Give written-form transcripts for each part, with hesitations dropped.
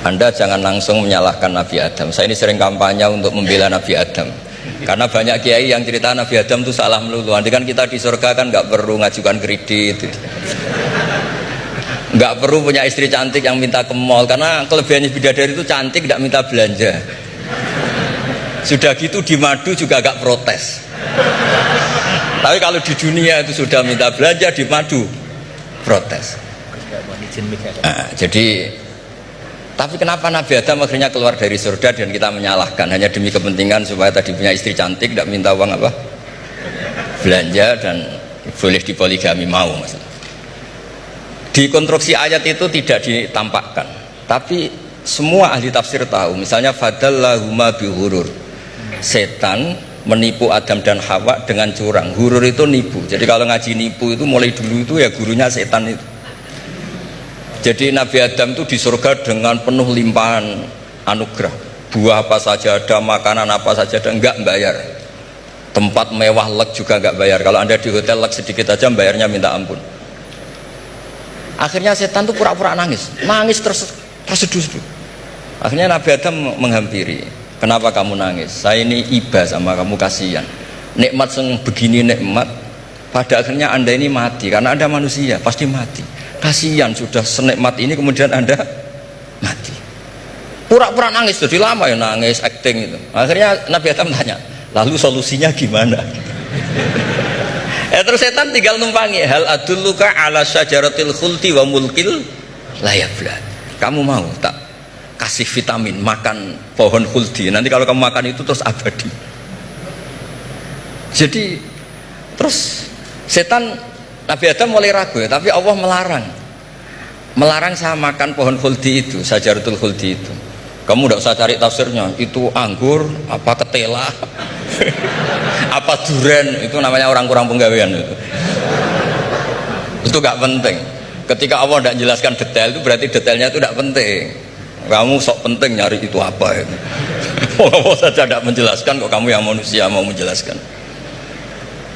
Anda jangan langsung menyalahkan Nabi Adam. Saya ini sering kampanye untuk membela Nabi Adam. Karena banyak kiai yang cerita Nabi Adam itu salah melulu. Nanti kan kita di surga kan nggak perlu ngajukan kredit, nggak perlu punya istri cantik yang minta ke mall. Karena kelebihannya bidadari itu cantik, tidak minta belanja. Sudah gitu di madu juga agak protes. Tapi kalau di dunia itu sudah minta belanja, di madu protes. Nah, jadi tapi kenapa Nabi Adam akhirnya keluar dari surga dan kita menyalahkan hanya demi kepentingan supaya tadi punya istri cantik, tidak minta uang apa belanja dan boleh dipoligami mau masalah. Di konstruksi ayat itu tidak ditampakkan, tapi semua ahli tafsir tahu. Misalnya fadallahuma bihurur, setan menipu Adam dan Hawa dengan curang. Hurur itu nipu. Jadi kalau ngaji nipu itu mulai dulu itu ya gurunya setan itu. Jadi Nabi Adam itu di surga dengan penuh limpahan anugerah. Buah apa saja ada, makanan apa saja ada, enggak bayar. Tempat mewah leg juga enggak bayar. Kalau Anda di hotel leg sedikit aja bayarnya minta ampun. Akhirnya setan itu pura-pura nangis terseduh-seduh. Akhirnya Nabi Adam menghampiri. Kenapa kamu nangis? Saya ini iba sama kamu, kasihan. Nikmat begini nikmat, pada akhirnya Anda ini mati. Karena Anda manusia, pasti mati. Kasihan sudah senikmat ini kemudian Anda mati. Pura-pura nangis, jadi lama ya nangis, acting itu. Akhirnya Nabi Adam tanya, lalu solusinya gimana? Terus setan tinggal numpangi. Hal adulluka ala syajaratil khuldi wa mulkil la yafla. Kamu mau tak kasih vitamin makan pohon khuldi? Nanti kalau kamu makan itu terus abadi. Jadi terus setan, Nabi Adam mulai ragu ya, tapi Allah melarang saya makan pohon khuldi itu, syajaratul khuldi itu. Kamu tidak usah cari tafsirnya, itu anggur apa ketela apa duren, itu namanya orang kurang penggawean itu gak penting. Ketika Allah tidak jelaskan detail itu berarti detailnya itu tidak penting. Kamu sok penting nyari itu apa itu. Allah saja tidak menjelaskan, kok kamu yang manusia mau menjelaskan.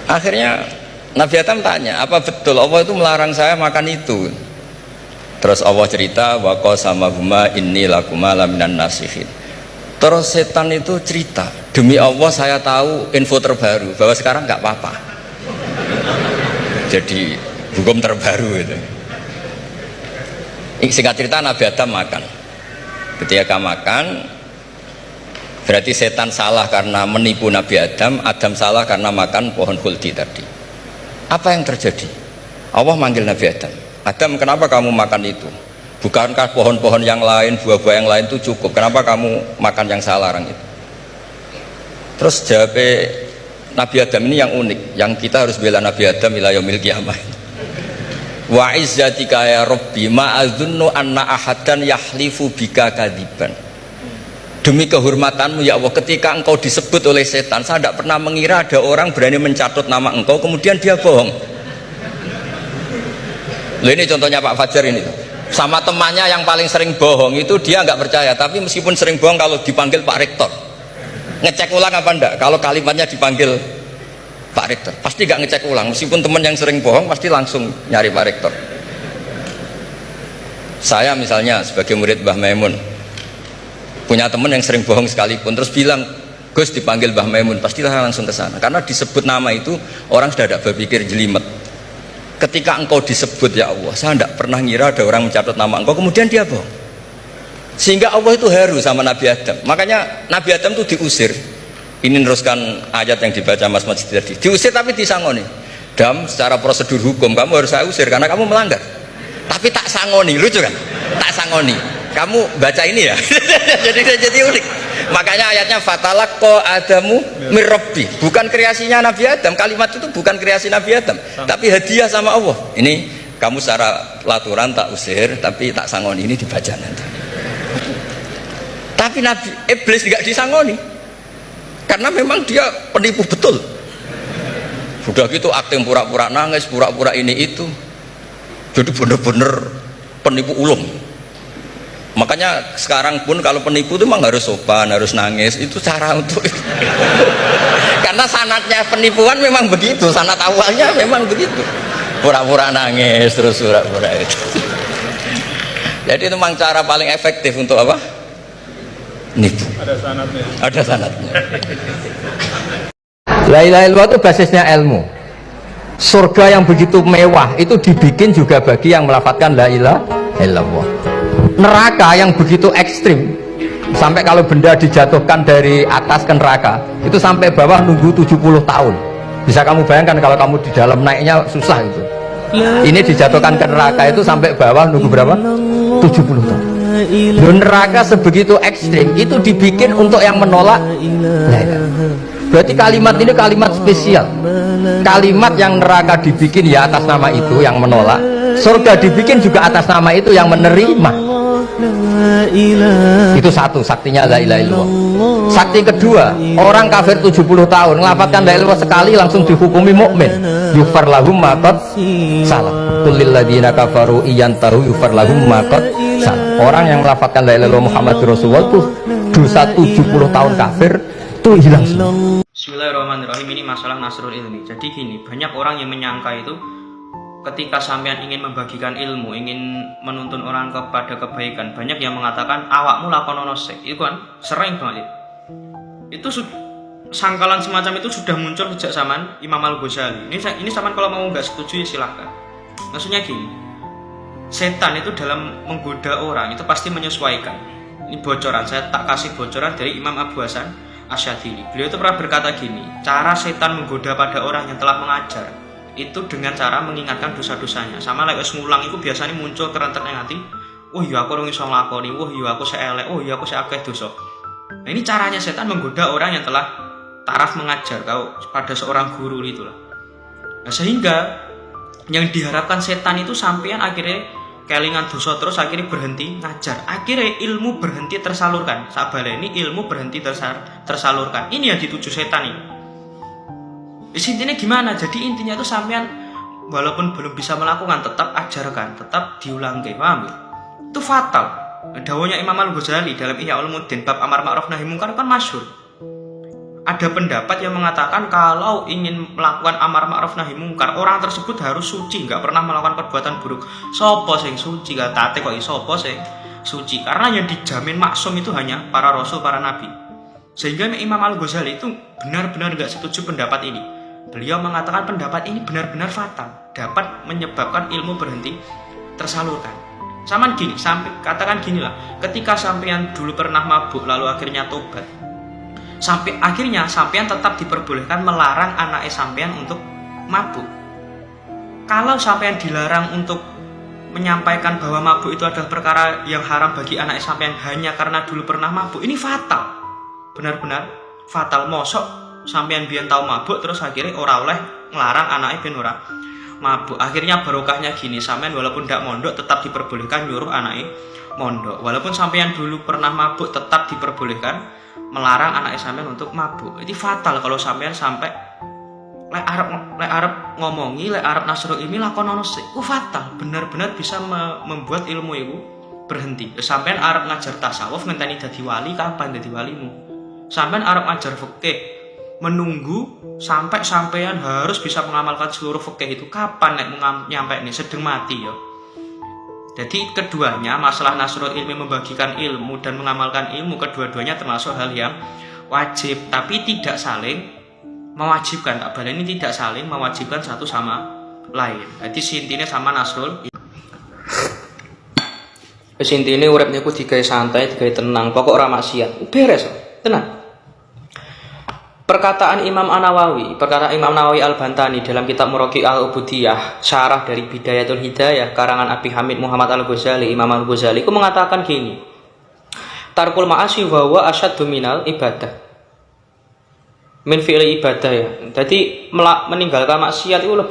Akhirnya Nabi Adam tanya, apa betul Allah itu melarang saya makan itu? Terus Allah cerita, wa qasamahuma inni lakuma laminan nasihin. Terus setan itu cerita, demi Allah saya tahu info terbaru bahwa sekarang nggak apa-apa. Jadi hukum terbaru itu. Singkat cerita Nabi Adam makan. Ketika makan, berarti setan salah karena menipu Nabi Adam, Adam salah karena makan pohon khuldi tadi. Apa yang terjadi? Allah manggil Nabi Adam. Adam, kenapa kamu makan itu? Bukankah pohon-pohon yang lain, buah-buah yang lain itu cukup? Kenapa kamu makan yang saya larang itu? Terus jawab Nabi Adam ini yang unik, yang kita harus bela Nabi Adam ila yaumil qiyamah. Wa izzatika ya Rabbi ma adzunnu anna ahadan yahlifu bika kadziban. Demi kehormatanmu ya Allah, ketika engkau disebut oleh setan, saya tidak pernah mengira ada orang berani mencatut nama engkau kemudian dia bohong. Loh, ini contohnya Pak Fajar ini, sama temannya yang paling sering bohong itu dia nggak percaya, tapi meskipun sering bohong kalau dipanggil Pak Rektor ngecek ulang apa enggak. Kalau kalimatnya dipanggil Pak Rektor pasti nggak ngecek ulang, meskipun teman yang sering bohong pasti langsung nyari Pak Rektor. Saya misalnya sebagai murid Mbah Maimun punya teman yang sering bohong sekalipun, terus bilang Gus dipanggil Mbah Maimun, pastilah langsung ke sana karena disebut nama itu orang sudah tidak berpikir jelimet. Ketika engkau disebut ya Allah, saya tidak pernah ngira ada orang mencatat nama engkau kemudian dia bohong, sehingga Allah itu haru sama Nabi Adam. Makanya Nabi Adam itu diusir. Ini meneruskan ayat yang dibaca Mas Majid tadi, diusir tapi disangoni. Dam, secara prosedur hukum kamu harus saya usir karena kamu melanggar, tapi tak sangoni. Lucu kan? Tak sangoni, kamu baca ini ya. jadi unik. Makanya ayatnya fatalaqqa Adamu mir Rabbi, bukan kreasinya Nabi Adam. Kalimat itu bukan kreasi Nabi Adam, tapi hadiah sama Allah. Ini kamu secara pelaturan tak usir tapi tak sangoni, ini dibaca nanti. Tapi Nabi Iblis tidak disangoni karena memang dia penipu betul. Sudah gitu akting pura-pura nangis, pura-pura ini itu, jadi bener-bener penipu ulung. Makanya sekarang pun kalau penipu itu memang harus sopan, harus nangis, itu cara untuk itu. Karena sanatnya penipuan memang begitu, sanat awalnya memang begitu, pura-pura nangis terus pura-pura itu. Jadi itu memang cara paling efektif untuk apa? Nipu. Ada sanadnya. Ada sanadnya. La ilaha illallah itu basisnya ilmu. Surga yang begitu mewah itu dibikin juga bagi yang melafadzkan la ilaha illallah. Neraka yang begitu ekstrim, sampai kalau benda dijatuhkan dari atas ke neraka itu sampai bawah nunggu 70 tahun. Bisa kamu bayangkan kalau kamu di dalam, naiknya susah itu. Ini dijatuhkan ke neraka itu sampai bawah nunggu berapa? 70 tahun. Loh, neraka sebegitu ekstrim itu dibikin untuk yang menolak la ilaha. Berarti kalimat ini kalimat spesial. Kalimat yang neraka dibikin ya atas nama itu yang menolak, surga dibikin juga atas nama itu yang menerima. Itu satu saktinya la ilaha illallah. Sakti kedua, orang kafir 70 tahun ngelafadzkan la ilaha illallah sekali langsung dihukumi mukmin. Yufar lahum ma qad salah. Qul lil ladzina kafaru iyantahu yufar lahum ma qad salah. Orang yang melafadzkan la ilaha illallah Muhammadur Rasulullah itu dosa 70 tahun kafir itu hilang semua. Bismillahirrahmanirrahim. Ini masalah nasrul ilmi. Jadi gini, banyak orang yang menyangka itu ketika sampean ingin membagikan ilmu, ingin menuntun orang kepada kebaikan, banyak yang mengatakan awakmu lakonono sek. Itu kan sering banget. Itu sangkalan semacam itu sudah muncul sejak zaman Imam Al-Ghazali. Ini sampean kalau mau nggak setuju ya silahkan. Maksudnya gini, setan itu dalam menggoda orang itu pasti menyesuaikan. Ini bocoran, saya tak kasih bocoran dari Imam Abu Hasan Asyadili. Beliau itu pernah berkata gini, cara setan menggoda pada orang yang telah mengajar itu dengan cara mengingatkan dosa-dosanya. Sama lek wis ngulang itu biasanya muncul kerentek nang ati. Oh iya aku ora iso nglakoni, oh iya aku seelek, oh iya aku seakeh dosa. Nah, ini caranya setan menggoda orang yang telah taraf mengajar kau pada seorang guru itulah. Nah, sehingga yang diharapkan setan itu sampean akhirnya kelingan dosa terus akhirnya berhenti ngajar, akhirnya ilmu berhenti tersalurkan. Sabaleni ilmu berhenti tersalurkan. Ini yang dituju setan ini. Intinya gimana? Jadi intinya itu sampean walaupun belum bisa melakukan tetap ajarkan, tetap diulangi, paham ya? Itu fatal. Dawuhnya Imam Al-Ghazali dalam Ihya Ulumuddin bab amar ma'ruf nahi munkar kan masyhur. Ada pendapat yang mengatakan kalau ingin melakukan amar ma'ruf nahi munkar, orang tersebut harus suci, nggak pernah melakukan perbuatan buruk. Sopo sing suci, katate kok sopo sing suci? Karena yang dijamin maksum itu hanya para rasul, para nabi. Sehingga Imam Al-Ghazali itu benar-benar nggak setuju pendapat ini. Beliau mengatakan pendapat ini benar-benar fatal, dapat menyebabkan ilmu berhenti tersalurkan. Sama gini, katakan gini lah, ketika sampean dulu pernah mabuk lalu akhirnya tobat, sampai akhirnya sampean tetap diperbolehkan melarang anak sampean untuk mabuk. Kalau sampean dilarang untuk menyampaikan bahwa mabuk itu adalah perkara yang haram bagi anak sampean hanya karena dulu pernah mabuk, ini fatal, benar-benar fatal. Mosok sampean biyen tahu mabuk terus akhirnya ora oleh ngelarang anaknya ben ora mabuk. Akhirnya barokahnya gini, sampean walaupun ndak mondok tetap diperbolehkan nyuruh anaknya mondok. Walaupun sampean dulu pernah mabuk tetap diperbolehkan melarang anak sampean untuk mabuk. Itu fatal kalau sampean sampai lek arep ngomongi, lek arep nasrul ilmi lakonono sik. Itu fatal, benar-benar bisa membuat ilmu itu berhenti. Sampean arep ngajar tasawuf ngenteni dadi wali, kapan dadi walimu? Sampean arep ngajar fikih menunggu sampai sampean harus bisa mengamalkan seluruh fikih itu, kapan nek nyampe ini sedang mati ya. Jadi keduanya, masalah nasrul ilmi membagikan ilmu dan mengamalkan ilmu, kedua-duanya termasuk hal yang wajib, tapi tidak saling mewajibkan. Tak ini tidak saling mewajibkan satu sama lain. Jadi intinya sama nasrul. Intinya urip niku digawe santai, digawe tenang, pokok ora maksiat. Beres, tenang. Perkataan Imam Nawawi Al-Bantani dalam kitab Muraqi Al-Ubudiyah, syarah dari Bidayatul Hidayah karangan Abi Hamid Muhammad Al-Ghazali, Imam Al-Ghazali itu mengatakan gini, tarkul ma'asi wa huwa asyaddu minal ibadah, min fi'li ibadah ya. Jadi meninggalkan maksiat itu